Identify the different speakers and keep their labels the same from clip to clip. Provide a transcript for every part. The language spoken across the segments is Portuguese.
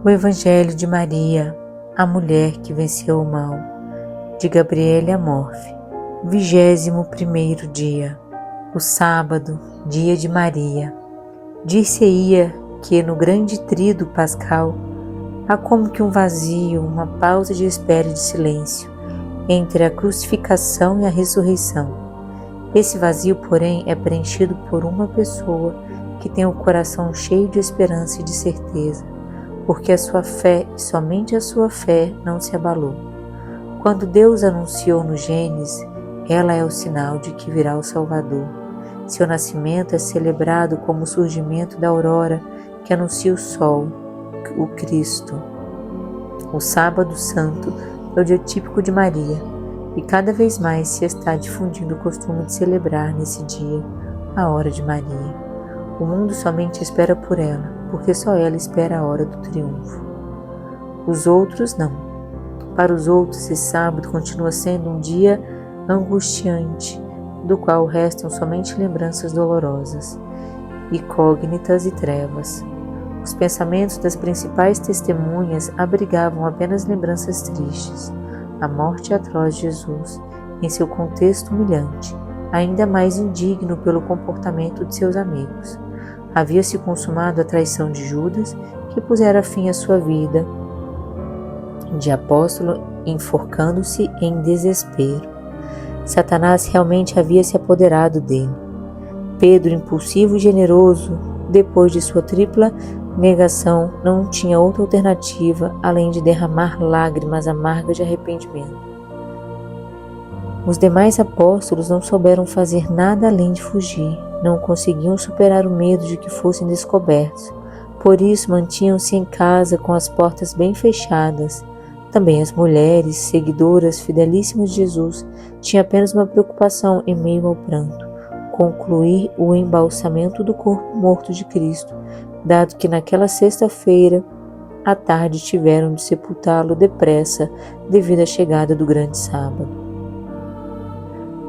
Speaker 1: O Evangelho de Maria, a mulher que venceu o mal, de Gabriele Amorfi. 21º dia, o sábado, dia de Maria. Dir-se-ia que no grande tríduo pascal há como que um vazio, uma pausa de espera e de silêncio entre a crucificação e a ressurreição. Esse vazio, porém, é preenchido por uma pessoa que tem o coração cheio de esperança e de certeza, porque a sua fé, e somente a sua fé, não se abalou. Quando Deus anunciou no Gênesis, ela é o sinal de que virá o Salvador. Seu nascimento é celebrado como o surgimento da aurora que anuncia o sol, o Cristo. O Sábado Santo é o dia típico de Maria, e cada vez mais se está difundindo o costume de celebrar nesse dia a hora de Maria. O mundo somente espera por ela, porque só ela espera a hora do triunfo. Os outros não. Para os outros, esse sábado continua sendo um dia angustiante, do qual restam somente lembranças dolorosas, incógnitas e trevas. Os pensamentos das principais testemunhas abrigavam apenas lembranças tristes, a morte atroz de Jesus, em seu contexto humilhante, ainda mais indigno pelo comportamento de seus amigos. Havia-se consumado a traição de Judas, que pusera fim à sua vida de apóstolo, enforcando-se em desespero. Satanás realmente havia se apoderado dele. Pedro, impulsivo e generoso, depois de sua tripla negação, não tinha outra alternativa além de derramar lágrimas amargas de arrependimento. Os demais apóstolos não souberam fazer nada além de fugir. Não conseguiam superar o medo de que fossem descobertos. Por isso mantinham-se em casa com as portas bem fechadas. Também as mulheres, seguidoras fidelíssimas de Jesus, tinham apenas uma preocupação em meio ao pranto: concluir o embalsamento do corpo morto de Cristo, dado que naquela sexta-feira à tarde tiveram de sepultá-lo depressa devido à chegada do grande sábado.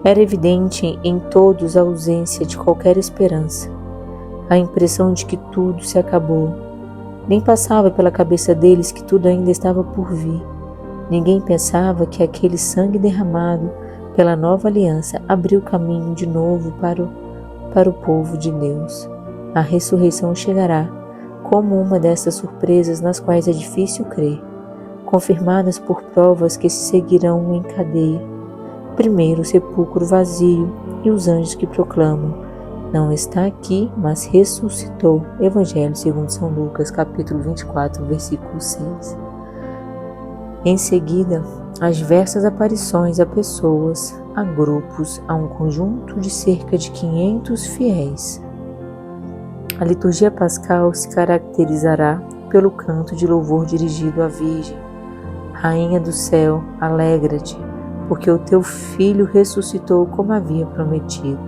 Speaker 1: Era evidente em todos a ausência de qualquer esperança, a impressão de que tudo se acabou. Nem passava pela cabeça deles que tudo ainda estava por vir. Ninguém pensava que aquele sangue derramado pela nova aliança abriu caminho de novo para o povo de Deus. A ressurreição chegará como uma dessas surpresas nas quais é difícil crer, confirmadas por provas que se seguirão em cadeia. Primeiro o sepulcro vazio e os anjos que proclamam: não está aqui, mas ressuscitou. Evangelho segundo São Lucas, capítulo 24, versículo 6. Em seguida, as diversas aparições a pessoas, a grupos, a um conjunto de cerca de 500 fiéis. A liturgia pascal se caracterizará pelo canto de louvor dirigido à Virgem. Rainha do céu, alegra-te, porque o teu filho ressuscitou como havia prometido.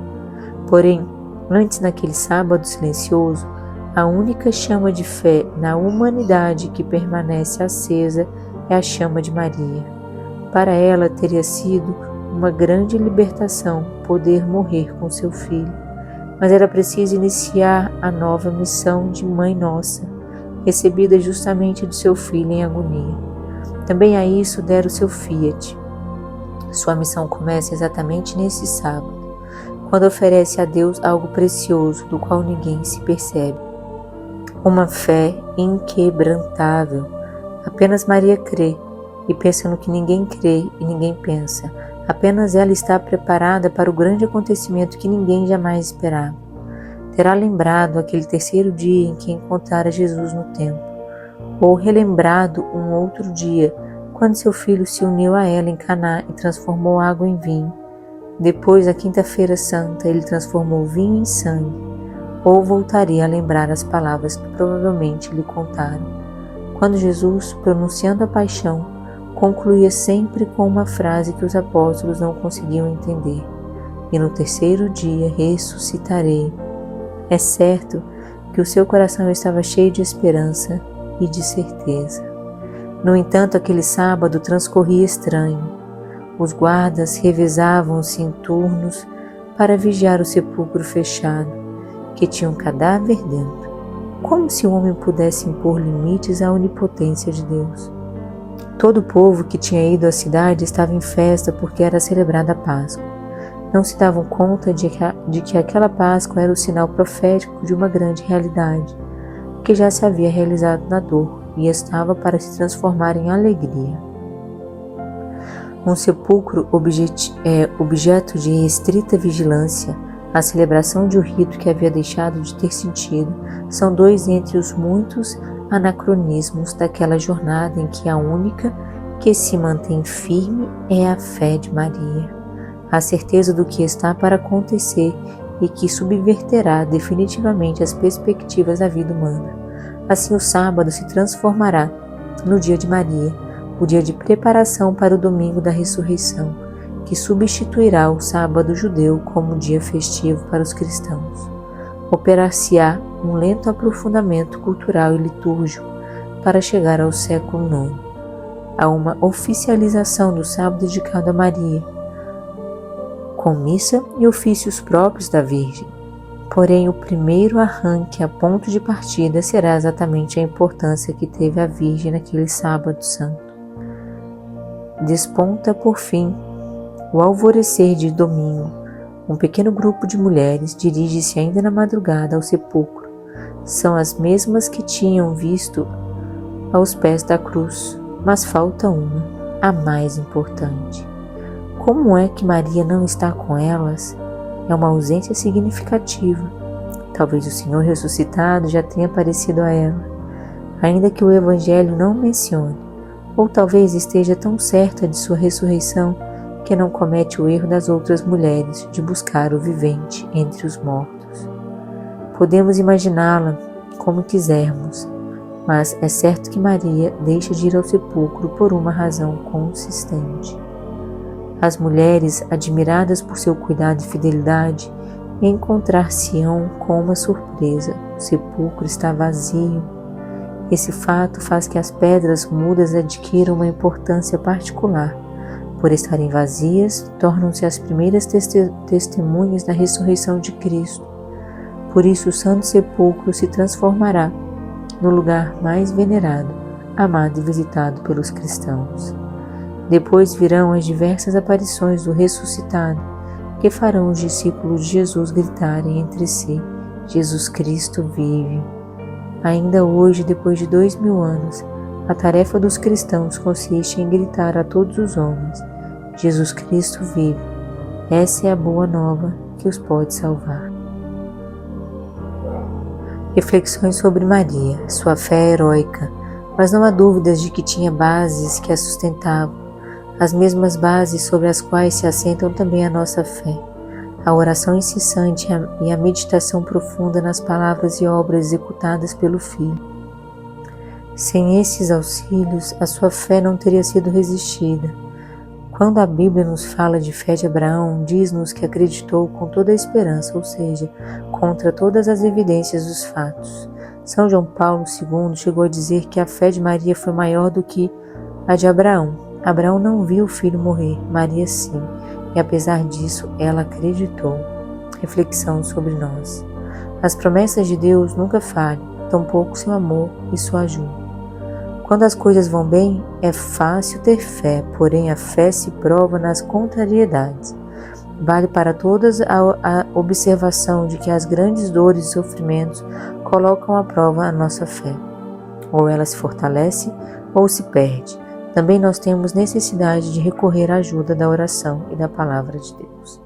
Speaker 1: Porém, antes naquele sábado silencioso, a única chama de fé na humanidade que permanece acesa é a chama de Maria. Para ela teria sido uma grande libertação poder morrer com seu filho, mas era preciso iniciar a nova missão de Mãe Nossa, recebida justamente do seu filho em agonia. Também a isso dera o seu fiat. Sua missão começa exatamente nesse sábado, quando oferece a Deus algo precioso do qual ninguém se percebe. Uma fé inquebrantável. Apenas Maria crê e pensa no que ninguém crê e ninguém pensa. Apenas ela está preparada para o grande acontecimento que ninguém jamais esperava. Terá lembrado aquele terceiro dia em que encontrara Jesus no templo, ou relembrado um outro dia, quando seu filho se uniu a ela em Caná e transformou água em vinho. Depois, a quinta-feira santa, ele transformou vinho em sangue, ou voltaria a lembrar as palavras que provavelmente lhe contaram. Quando Jesus, pronunciando a paixão, concluía sempre com uma frase que os apóstolos não conseguiam entender: e no terceiro dia ressuscitarei. É certo que o seu coração estava cheio de esperança e de certeza. No entanto, aquele sábado transcorria estranho. Os guardas revezavam-se em turnos para vigiar o sepulcro fechado, que tinha um cadáver dentro. Como se o homem pudesse impor limites à onipotência de Deus? Todo o povo que tinha ido à cidade estava em festa porque era celebrada a Páscoa. Não se davam conta de que aquela Páscoa era o sinal profético de uma grande realidade, que já se havia realizado na dor e estava para se transformar em alegria. Um sepulcro objeto de restrita vigilância, a celebração de um rito que havia deixado de ter sentido, são dois entre os muitos anacronismos daquela jornada em que a única que se mantém firme é a fé de Maria, a certeza do que está para acontecer e que subverterá definitivamente as perspectivas da vida humana. Assim, o sábado se transformará no dia de Maria, o dia de preparação para o domingo da ressurreição, que substituirá o sábado judeu como dia festivo para os cristãos. Operar-se-á um lento aprofundamento cultural e litúrgico para chegar ao século IX, a uma oficialização do sábado dedicado a Maria, com missa e ofícios próprios da Virgem. Porém, o primeiro arranque a ponto de partida será exatamente a importância que teve a Virgem naquele sábado santo. Desponta, por fim, o alvorecer de domingo. Um pequeno grupo de mulheres dirige-se ainda na madrugada ao sepulcro. São as mesmas que tinham visto aos pés da cruz, mas falta uma, a mais importante. Como é que Maria não está com elas? É uma ausência significativa. Talvez o Senhor ressuscitado já tenha aparecido a ela, ainda que o Evangelho não mencione, ou talvez esteja tão certa de sua ressurreição que não comete o erro das outras mulheres de buscar o vivente entre os mortos. Podemos imaginá-la como quisermos, mas é certo que Maria deixa de ir ao sepulcro por uma razão consistente. As mulheres, admiradas por seu cuidado e fidelidade, encontrar-se-ão com uma surpresa: o sepulcro está vazio. Esse fato faz que as pedras mudas adquiram uma importância particular. Por estarem vazias, tornam-se as primeiras testemunhas da ressurreição de Cristo. Por isso, o Santo Sepulcro se transformará no lugar mais venerado, amado e visitado pelos cristãos. Depois virão as diversas aparições do ressuscitado, que farão os discípulos de Jesus gritarem entre si: Jesus Cristo vive. Ainda hoje, depois de 2000 anos, a tarefa dos cristãos consiste em gritar a todos os homens: Jesus Cristo vive. Essa é a boa nova que os pode salvar. Reflexões sobre Maria, sua fé heróica, mas não há dúvidas de que tinha bases que a sustentavam, as mesmas bases sobre as quais se assentam também a nossa fé, a oração incessante e a meditação profunda nas palavras e obras executadas pelo Filho. Sem esses auxílios, a sua fé não teria sido resistida. Quando a Bíblia nos fala de fé de Abraão, diz-nos que acreditou com toda a esperança, ou seja, contra todas as evidências dos fatos. São João Paulo II chegou a dizer que a fé de Maria foi maior do que a de Abraão. Abraão não viu o filho morrer, Maria sim, e apesar disso, ela acreditou. Reflexão sobre nós. As promessas de Deus nunca falham, tampouco seu amor e sua ajuda. Quando as coisas vão bem, é fácil ter fé, porém a fé se prova nas contrariedades. Vale para todas a observação de que as grandes dores e sofrimentos colocam à prova a nossa fé. Ou ela se fortalece ou se perde. Também nós temos necessidade de recorrer à ajuda da oração e da palavra de Deus.